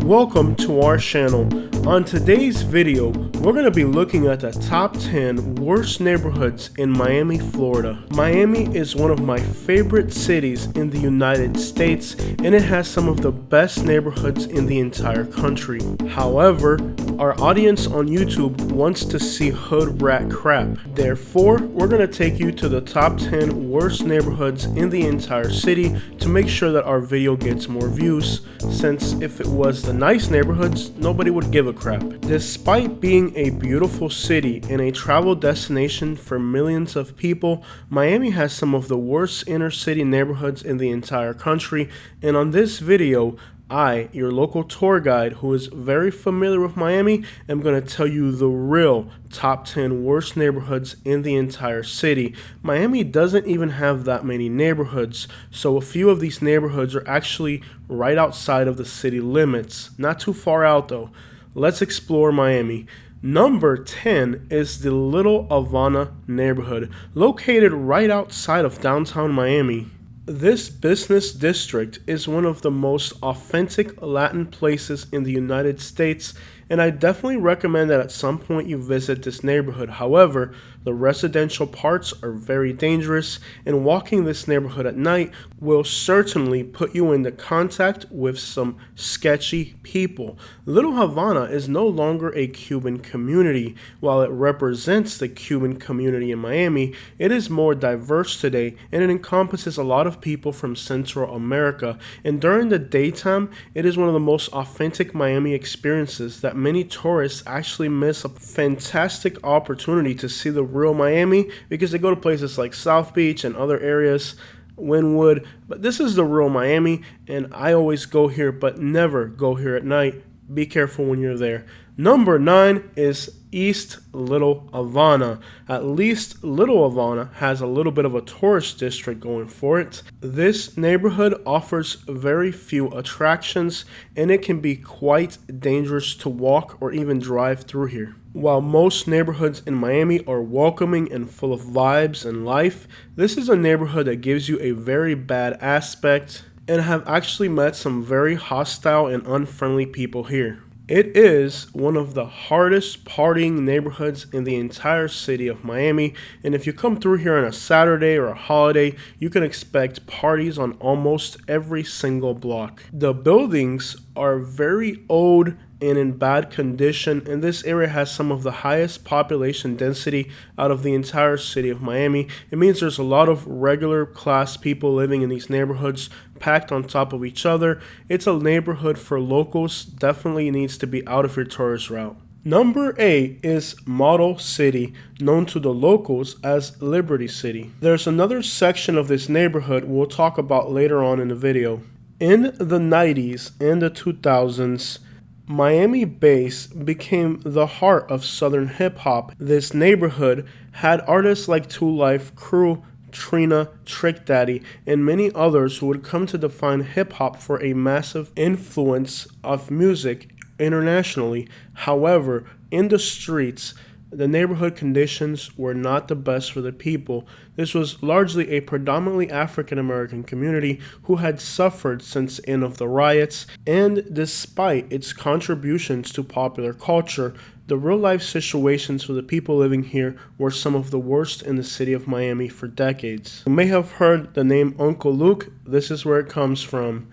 Welcome to our channel. On today's video, we're going to be looking at the top 10 worst neighborhoods in Miami, Florida. Miami is one of my favorite cities in the United States, and it has some of the best neighborhoods in the entire country. However, our audience on YouTube wants to see hood rat crap. Therefore, we're going to take you to the top 10 worst neighborhoods in the entire city to make sure that our video gets more views, since if it was the nice neighborhoods, nobody would give a crap. Despite being a beautiful city and a travel destination for millions of people, Miami has some of the worst inner city neighborhoods in the entire country, and on this video, I, your local tour guide who is very familiar with Miami, am going to tell you the real top 10 worst neighborhoods in the entire city. Miami doesn't even have that many neighborhoods, so a few of these neighborhoods are actually right outside of the city limits. Not too far out though. Let's explore Miami. Number 10 is the Little Havana neighborhood, located right outside of downtown Miami. This business district is one of the most authentic Latin places in the United States, and I definitely recommend that at some point you visit this neighborhood. However, the residential parts are very dangerous, and walking this neighborhood at night will certainly put you into contact with some sketchy people. Little Havana is no longer a Cuban community. While it represents the Cuban community in Miami, it is more diverse today, and it encompasses a lot of people from Central America. And during the daytime, it is one of the most authentic Miami experiences that many tourists actually miss a fantastic opportunity to see the real Miami because they go to places like South Beach and other areas, Wynwood, but this is the real Miami, and I always go here, but never go here at night. Be careful when you're there. Number 9 is East Little Havana. At least Little Havana has a little bit of a tourist district going for it. This neighborhood offers very few attractions, and it can be quite dangerous to walk or even drive through here. While most neighborhoods in Miami are welcoming and full of vibes and life, this is a neighborhood that gives you a very bad aspect, and I have actually met some very hostile and unfriendly people here. It is one of the hardest partying neighborhoods in the entire city of Miami, and if you come through here on a Saturday or a holiday, you can expect parties on almost every single block. The buildings are very old and in bad condition, and this area has some of the highest population density out of the entire city of Miami. It means there's a lot of regular class people living in these neighborhoods packed on top of each other. It's a neighborhood for locals, definitely needs to be out of your tourist route. Number 8 is Model City, known to the locals as Liberty City. There's another section of this neighborhood we'll talk about later on in the video. In the 90s and the 2000s, Miami bass became the heart of Southern hip-hop. This neighborhood had artists like 2 Live Crew, Trina, Trick Daddy, and many others who would come to define hip-hop for a massive influence of music internationally. However, in the streets, the neighborhood conditions were not the best for the people. This was largely a predominantly African American community who had suffered since the end of the riots, and despite its contributions to popular culture, the real-life situations for the people living here were some of the worst in the city of Miami for decades. You may have heard the name Uncle Luke. This is where it comes from.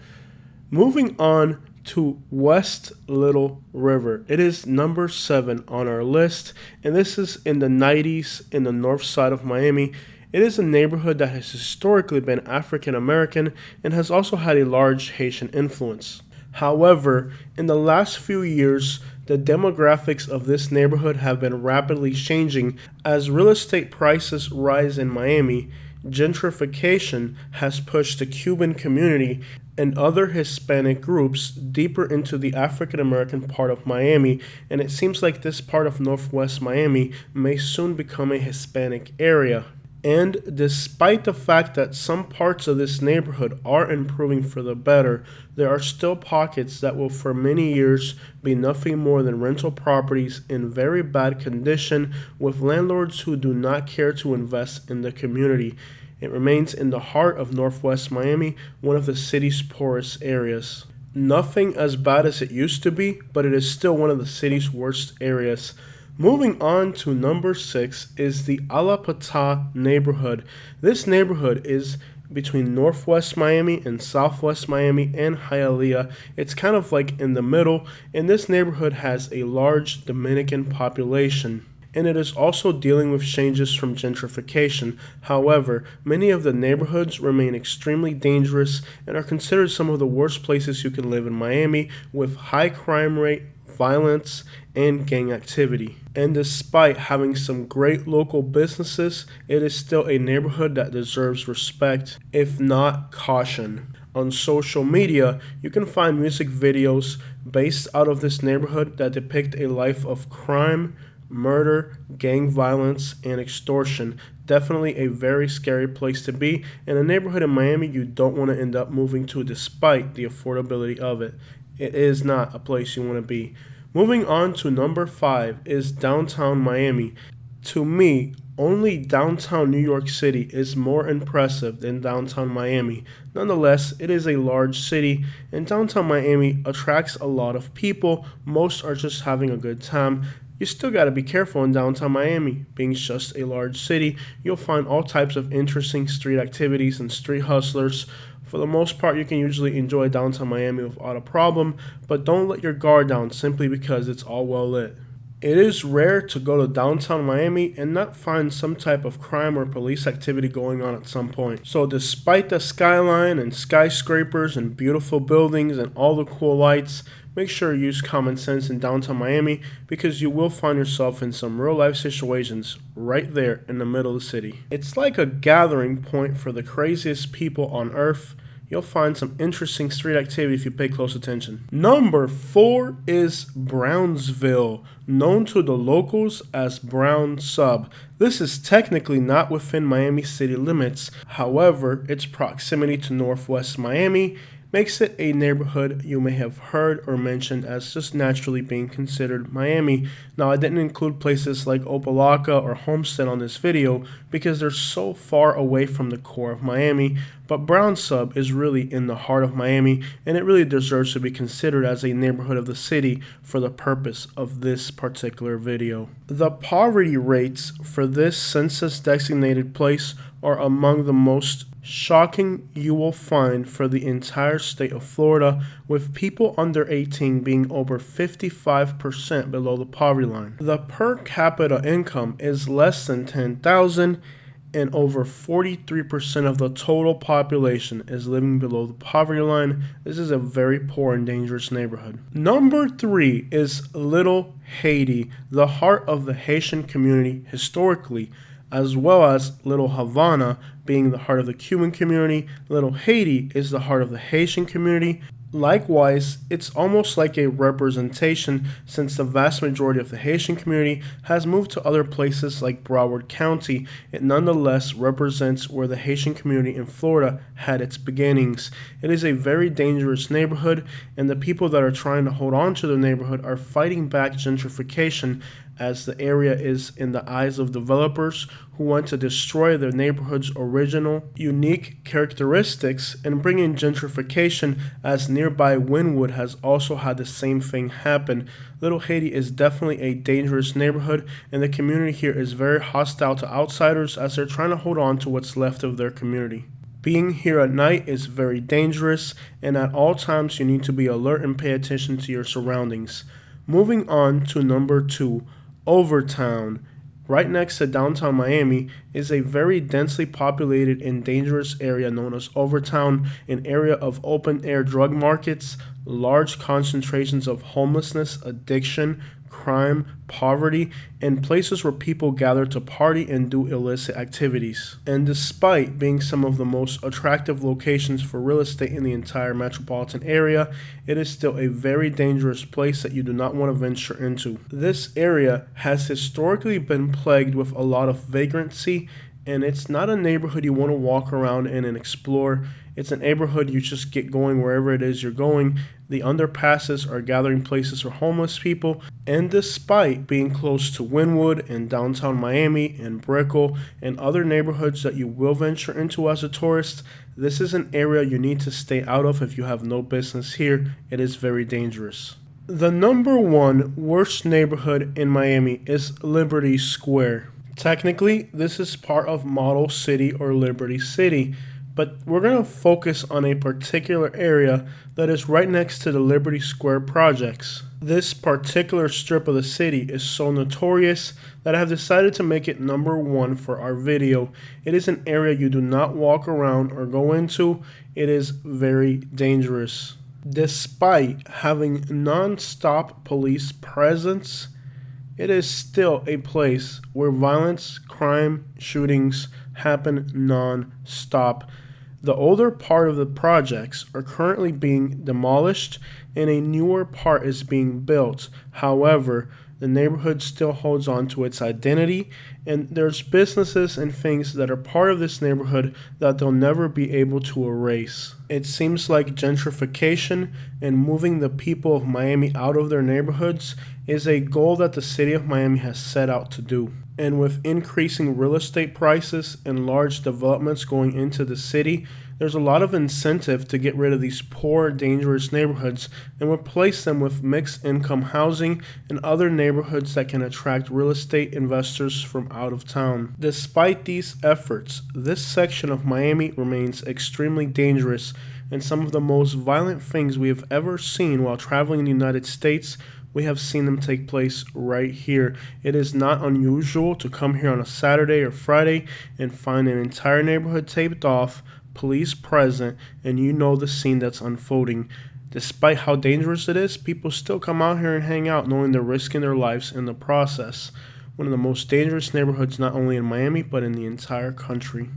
Moving on to West Little River. It is number 7 on our list, and this is in the 90s in the north side of Miami. It is a neighborhood that has historically been African American and has also had a large Haitian influence. However, in the last few years, the demographics of this neighborhood have been rapidly changing as real estate prices rise in Miami. Gentrification has pushed the Cuban community and other Hispanic groups deeper into the African American part of Miami, and it seems like this part of Northwest Miami may soon become a Hispanic area. And despite the fact that some parts of this neighborhood are improving for the better, there are still pockets that will for many years be nothing more than rental properties in very bad condition with landlords who do not care to invest in the community. It remains in the heart of Northwest Miami, one of the city's poorest areas. Nothing as bad as it used to be, but it is still one of the city's worst areas. Moving on to number 6 is the Alapata neighborhood. This neighborhood is between Northwest Miami and Southwest Miami and Hialeah. It's kind of like in the middle, and this neighborhood has a large Dominican population, and it is also dealing with changes from gentrification. However, many of the neighborhoods remain extremely dangerous and are considered some of the worst places you can live in Miami, with high crime rate, violence, and gang activity. And despite having some great local businesses, it is still a neighborhood that deserves respect, if not caution. On social media, you can find music videos based out of this neighborhood that depict a life of crime, murder, gang violence, and extortion. Definitely a very scary place to be, and a neighborhood in Miami you don't want to end up moving to despite the affordability of it. It is not a place you want to be. Moving on to number 5 is downtown Miami. To me, only downtown New York City is more impressive than downtown Miami. Nonetheless, it is a large city, and downtown Miami attracts a lot of people. Most are just having a good time. You still got to be careful in downtown Miami. Being just a large city, you'll find all types of interesting street activities and street hustlers. For the most part, you can usually enjoy downtown Miami without a problem, but don't let your guard down simply because it's all well lit. It is rare to go to downtown Miami and not find some type of crime or police activity going on at some point. So despite the skyline and skyscrapers and beautiful buildings and all the cool lights, make sure you use common sense in downtown Miami, because you will find yourself in some real life situations right there in the middle of the city. It's like a gathering point for the craziest people on earth. You'll find some interesting street activity if you pay close attention. Number 4 is Brownsville, known to the locals as Brown Sub. This is technically not within Miami city limits. However, its proximity to Northwest Miami makes it a neighborhood you may have heard or mentioned as just naturally being considered Miami. Now, I didn't include places like Opelika or Homestead on this video because they're so far away from the core of Miami, but Brown Sub is really in the heart of Miami, and it really deserves to be considered as a neighborhood of the city for the purpose of this particular video. The poverty rates for this census-designated place are among the most shocking you will find for the entire state of Florida, with people under 18 being over 55% below the poverty line. The per capita income is less than $10,000, and over 43% of the total population is living below the poverty line. This is a very poor and dangerous neighborhood. Number 3 is Little Haiti, the heart of the Haitian community historically, as well as Little Havana being the heart of the Cuban community. Little Haiti is the heart of the Haitian community. Likewise, it's almost like a representation, since the vast majority of the Haitian community has moved to other places like Broward County. It nonetheless represents where the Haitian community in Florida had its beginnings. It is a very dangerous neighborhood, and the people that are trying to hold on to the neighborhood are fighting back gentrification, as the area is in the eyes of developers who want to destroy their neighborhood's original, unique characteristics and bring in gentrification, as nearby Wynwood has also had the same thing happen. Little Haiti is definitely a dangerous neighborhood, and the community here is very hostile to outsiders as they're trying to hold on to what's left of their community. Being here at night is very dangerous, and at all times you need to be alert and pay attention to your surroundings. Moving on to number 2, Overtown. Right next to downtown Miami is a very densely populated and dangerous area known as Overtown, an area of open-air drug markets, large concentrations of homelessness, addiction, crime, poverty, and places where people gather to party and do illicit activities. And despite being some of the most attractive locations for real estate in the entire metropolitan area, it is still a very dangerous place that you do not want to venture into. This area has historically been plagued with a lot of vagrancy and it's not a neighborhood you want to walk around in and explore. It's a neighborhood you just get going wherever it is you're going. The underpasses are gathering places for homeless people, and despite being close to Wynwood and downtown Miami and Brickell and other neighborhoods that you will venture into as a tourist, this is an area you need to stay out of if you have no business here. It is very dangerous. The number one worst neighborhood in Miami is Liberty Square. Technically, this is part of Model City or Liberty City, but we're going to focus on a particular area that is right next to the Liberty Square projects. This particular strip of the city is so notorious that I have decided to make it number one for our video. It is an area you do not walk around or go into. It is very dangerous. Despite having non-stop police presence, it is still a place where violence, crime, shootings happen non-stop. The older part of the projects are currently being demolished and a newer part is being built. However, the neighborhood still holds on to its identity, and there's businesses and things that are part of this neighborhood that they'll never be able to erase. It seems like gentrification and moving the people of Miami out of their neighborhoods is a goal that the city of Miami has set out to do. And with increasing real estate prices and large developments going into the city, there's a lot of incentive to get rid of these poor, dangerous neighborhoods and replace them with mixed income housing and other neighborhoods that can attract real estate investors from out of town. Despite these efforts, this section of Miami remains extremely dangerous, and some of the most violent things we have ever seen while traveling in the United States, we have seen them take place right here. It is not unusual to come here on a Saturday or Friday and find an entire neighborhood taped off, police present, and you know the scene that's unfolding. Despite how dangerous it is, people still come out here and hang out knowing they're risking their lives in the process. One of the most dangerous neighborhoods not only in Miami but in the entire country.